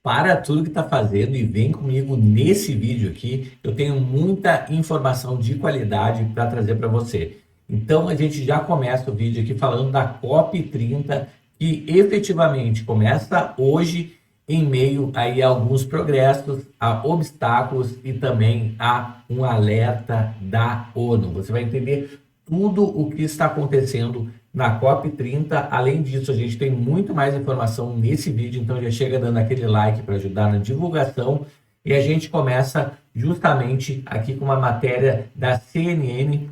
para tudo que está fazendo e vem comigo nesse vídeo aqui. Eu tenho muita informação de qualidade para trazer para você. Então a gente já começa o vídeo aqui falando da COP30, que efetivamente começa hoje em meio aí a alguns progressos, a obstáculos e também a um alerta da ONU. Você vai entender tudo o que está acontecendo na COP30. Além disso, a gente tem muito mais informação nesse vídeo, então já chega dando aquele like para ajudar na divulgação. E a gente começa justamente aqui com uma matéria da CNN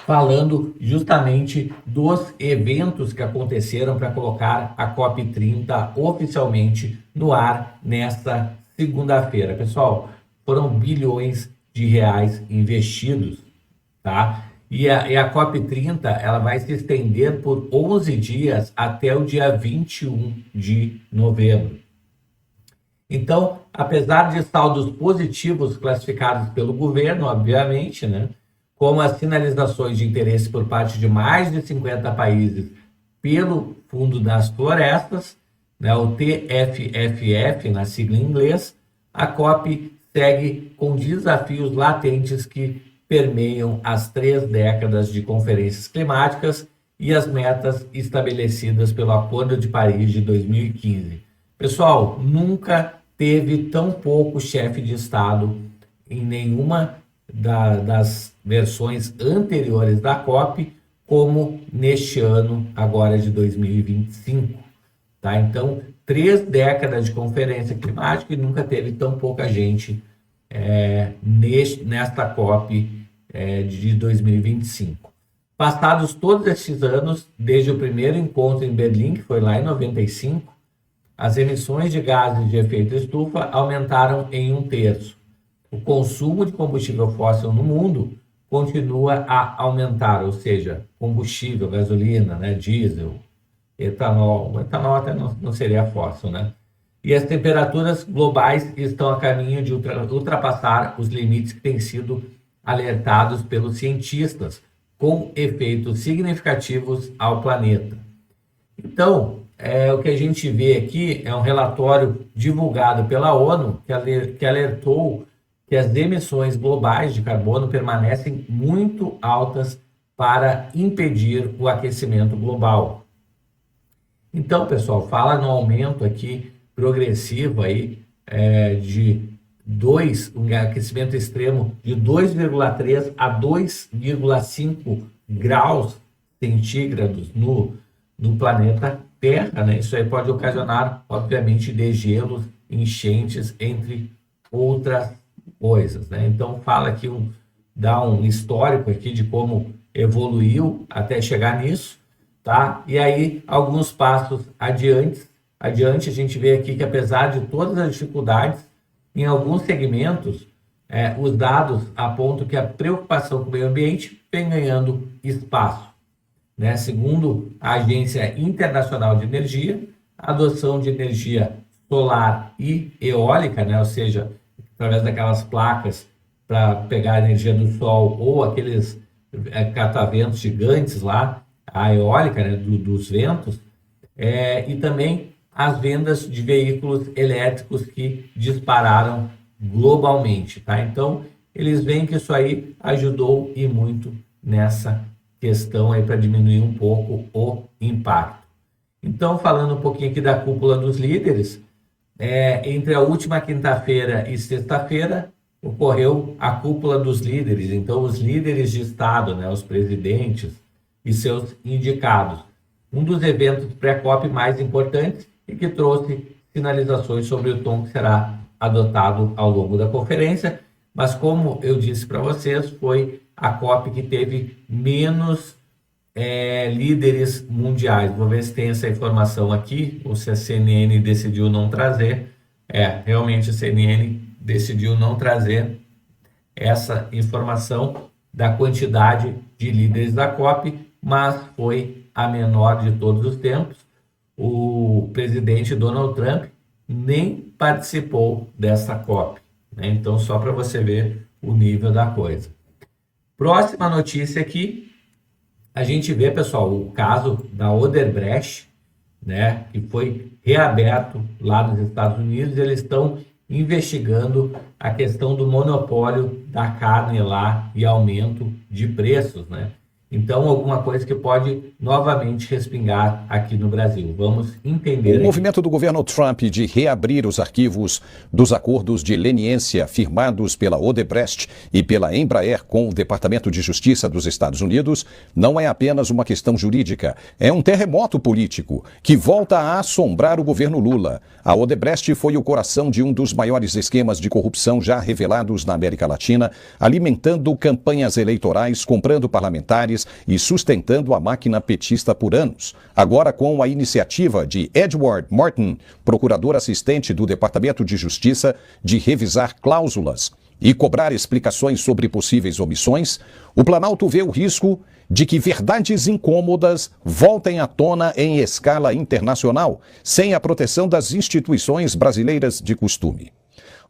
falando justamente dos eventos que aconteceram para colocar a COP30 oficialmente no ar nesta segunda-feira. Pessoal, foram bilhões de reais investidos, tá? E a COP30 ela vai se estender por 11 dias até o dia 21 de novembro. Então, apesar de saldos positivos classificados pelo governo, obviamente, né, como as sinalizações de interesse por parte de mais de 50 países pelo Fundo das Florestas, né, o TFFF, na sigla em inglês, a COP segue com desafios latentes que permeiam as 3 décadas de conferências climáticas e as metas estabelecidas pelo Acordo de Paris de 2015. Pessoal, nunca teve tão pouco chefe de Estado em nenhuma das versões anteriores da COP, como neste ano, agora de 2025. Tá? Então, 3 décadas de conferência climática e nunca teve tão pouca gente nesta COP de 2025. Passados todos esses anos, desde o primeiro encontro em Berlim, que foi lá em 95, as emissões de gases de efeito estufa aumentaram em 1/3. O consumo de combustível fóssil no mundo continua a aumentar, ou seja, combustível, gasolina, né, diesel, etanol. O etanol até não seria fóssil, né? E as temperaturas globais estão a caminho de ultrapassar os limites que têm sido alertados pelos cientistas, com efeitos significativos ao planeta. Então, o que a gente vê aqui é um relatório divulgado pela ONU que alertou que as emissões globais de carbono permanecem muito altas para impedir o aquecimento global. Então, pessoal, fala no aumento aqui progressivo aí um aquecimento extremo de 2,3 a 2,5 graus centígrados no planeta Terra, né? Isso aí pode ocasionar, obviamente, degelos, enchentes, entre outras coisas, né? Então fala aqui, dá um histórico aqui de como evoluiu até chegar nisso, tá? E aí, alguns passos adiante a gente vê aqui que apesar de todas as dificuldades, em alguns segmentos, os dados apontam que a preocupação com o meio ambiente vem ganhando espaço, né? Segundo a Agência Internacional de Energia, a adoção de energia solar e eólica, né? Ou seja, através daquelas placas para pegar a energia do sol ou aqueles cataventos gigantes lá, a eólica, né? Dos ventos, e também as vendas de veículos elétricos que dispararam globalmente, tá? Então, eles veem que isso aí ajudou e muito nessa questão aí para diminuir um pouco o impacto. Então, falando um pouquinho aqui da cúpula dos líderes, entre a última quinta-feira e sexta-feira ocorreu a cúpula dos líderes. Então, os líderes de Estado, né, os presidentes e seus indicados. Um dos eventos pré-COP mais importantes e que trouxe sinalizações sobre o tom que será adotado ao longo da conferência. Mas, como eu disse para vocês, foi a COP que teve menos líderes mundiais. Vou ver se tem essa informação aqui, ou se a CNN decidiu não trazer. Realmente a CNN decidiu não trazer essa informação da quantidade de líderes da COP, mas foi a menor de todos os tempos. O presidente Donald Trump nem participou dessa COP, né? Então, só para você ver o nível da coisa. Próxima notícia aqui, a gente vê, pessoal, o caso da Odebrecht, né, que foi reaberto lá nos Estados Unidos. Eles estão investigando a questão do monopólio da carne lá e aumento de preços, né? Então, alguma coisa que pode novamente respingar aqui no Brasil. Vamos entender. O movimento do governo Trump de reabrir os arquivos dos acordos de leniência firmados pela Odebrecht e pela Embraer com o Departamento de Justiça dos Estados Unidos não é apenas uma questão jurídica, é um terremoto político que volta a assombrar o governo Lula. A Odebrecht foi o coração de um dos maiores esquemas de corrupção já revelados na América Latina, alimentando campanhas eleitorais, comprando parlamentares e sustentando a máquina petista por anos. Agora, com a iniciativa de Edward Martin, procurador assistente do Departamento de Justiça, de revisar cláusulas e cobrar explicações sobre possíveis omissões, o Planalto vê o risco de que verdades incômodas voltem à tona em escala internacional, sem a proteção das instituições brasileiras de costume.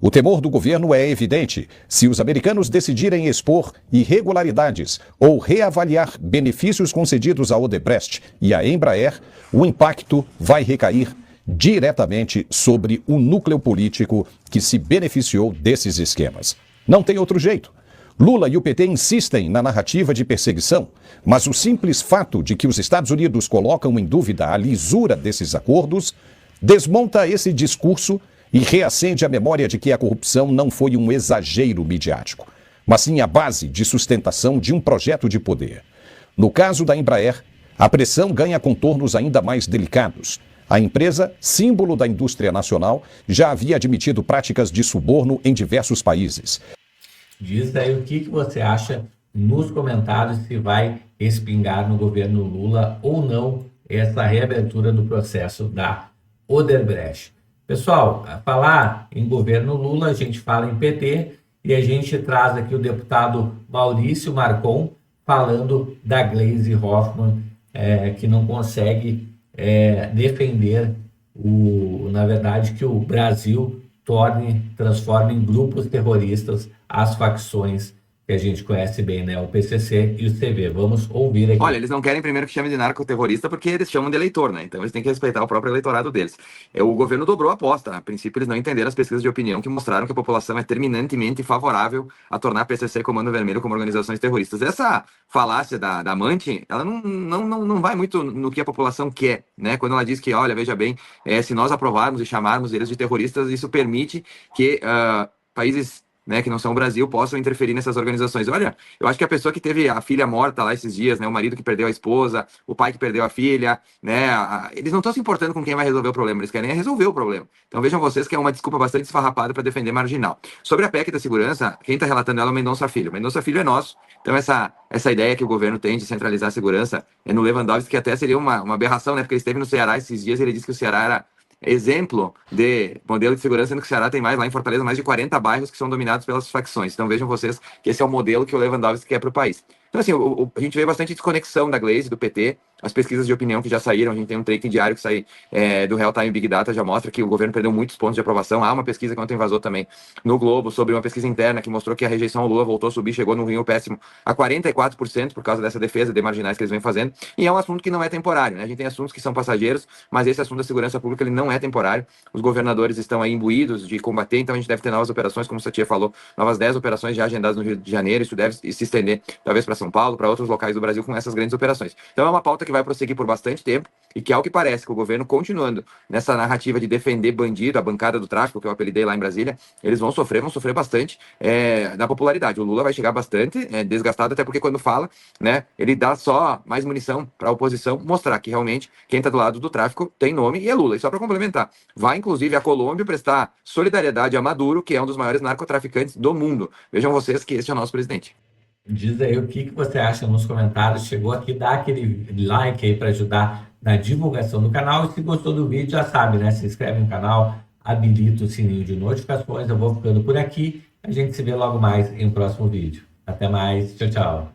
O temor do governo é evidente. Se os americanos decidirem expor irregularidades ou reavaliar benefícios concedidos à Odebrecht e à Embraer, o impacto vai recair diretamente sobre o núcleo político que se beneficiou desses esquemas. Não tem outro jeito. Lula e o PT insistem na narrativa de perseguição, mas o simples fato de que os Estados Unidos colocam em dúvida a lisura desses acordos desmonta esse discurso e reacende a memória de que a corrupção não foi um exagero midiático, mas sim a base de sustentação de um projeto de poder. No caso da Embraer, a pressão ganha contornos ainda mais delicados. A empresa, símbolo da indústria nacional, já havia admitido práticas de suborno em diversos países. Diz aí o que você acha nos comentários, se vai espingar no governo Lula ou não essa reabertura do processo da Odebrecht. Pessoal, a falar em governo Lula, a gente fala em PT e a gente traz aqui o deputado Maurício Marcon falando da Gleisi Hoffmann, que não consegue defender, na verdade, que o Brasil transforme em grupos terroristas as facções que a gente conhece bem, né? O PCC e o CV. Vamos ouvir aqui. Olha, eles não querem primeiro que chame de narcoterrorista porque eles chamam de eleitor, né? Então eles têm que respeitar o próprio eleitorado deles. O governo dobrou a aposta. A princípio, eles não entenderam as pesquisas de opinião que mostraram que a população é terminantemente favorável a tornar PCC e Comando Vermelho como organizações terroristas. Essa falácia da amante, ela não vai muito no que a população quer, né? Quando ela diz que, olha, veja bem, se nós aprovarmos e chamarmos eles de terroristas, isso permite que países, né, que não são o Brasil, possam interferir nessas organizações. Olha, eu acho que a pessoa que teve a filha morta lá esses dias, né, o marido que perdeu a esposa, o pai que perdeu a filha, né, eles não estão se importando com quem vai resolver o problema, eles querem resolver o problema. Então vejam vocês que é uma desculpa bastante esfarrapada para defender marginal. Sobre a PEC da segurança, quem está relatando ela é o Mendonça Filho. O Mendonça Filho é nosso, então essa ideia que o governo tem de centralizar a segurança no Lewandowski, que até seria uma aberração, né, porque ele esteve no Ceará esses dias e ele disse que o Ceará era exemplo de modelo de segurança, sendo que o Ceará tem lá em Fortaleza, mais de 40 bairros que são dominados pelas facções. Então vejam vocês que esse é o modelo que o Lewandowski quer para o país. Então, assim, a gente vê bastante desconexão da Gleisi, do PT, as pesquisas de opinião que já saíram, a gente tem um tracking diário que sai do Real Time Big Data, já mostra que o governo perdeu muitos pontos de aprovação. Há uma pesquisa que ontem vazou também no Globo, sobre uma pesquisa interna que mostrou que a rejeição ao Lula voltou a subir, chegou num rio péssimo a 44% por causa dessa defesa de marginais que eles vêm fazendo, e é um assunto que não é temporário, né? A gente tem assuntos que são passageiros, mas esse assunto da segurança pública, ele não é temporário. Os governadores estão aí imbuídos de combater, então a gente deve ter novas operações, como o Satia falou, novas 10 operações já agendadas no Rio de Janeiro, isso deve se estender talvez para São Paulo, para outros locais do Brasil com essas grandes operações. Então é uma pauta que vai prosseguir por bastante tempo e que, ao que parece, que o governo continuando nessa narrativa de defender bandido, a bancada do tráfico, que eu apelidei lá em Brasília, eles vão sofrer bastante da popularidade. O Lula vai chegar bastante desgastado, até porque quando fala, né, ele dá só mais munição para a oposição mostrar que realmente quem está do lado do tráfico tem nome e é Lula. E só para complementar, vai inclusive a Colômbia prestar solidariedade a Maduro, que é um dos maiores narcotraficantes do mundo. Vejam vocês que este é o nosso presidente. Diz aí o que você acha nos comentários. Chegou aqui, dá aquele like aí para ajudar na divulgação do canal. E se gostou do vídeo, já sabe, né? Se inscreve no canal, habilita o sininho de notificações. Eu vou ficando por aqui. A gente se vê logo mais em um próximo vídeo. Até mais. Tchau, tchau.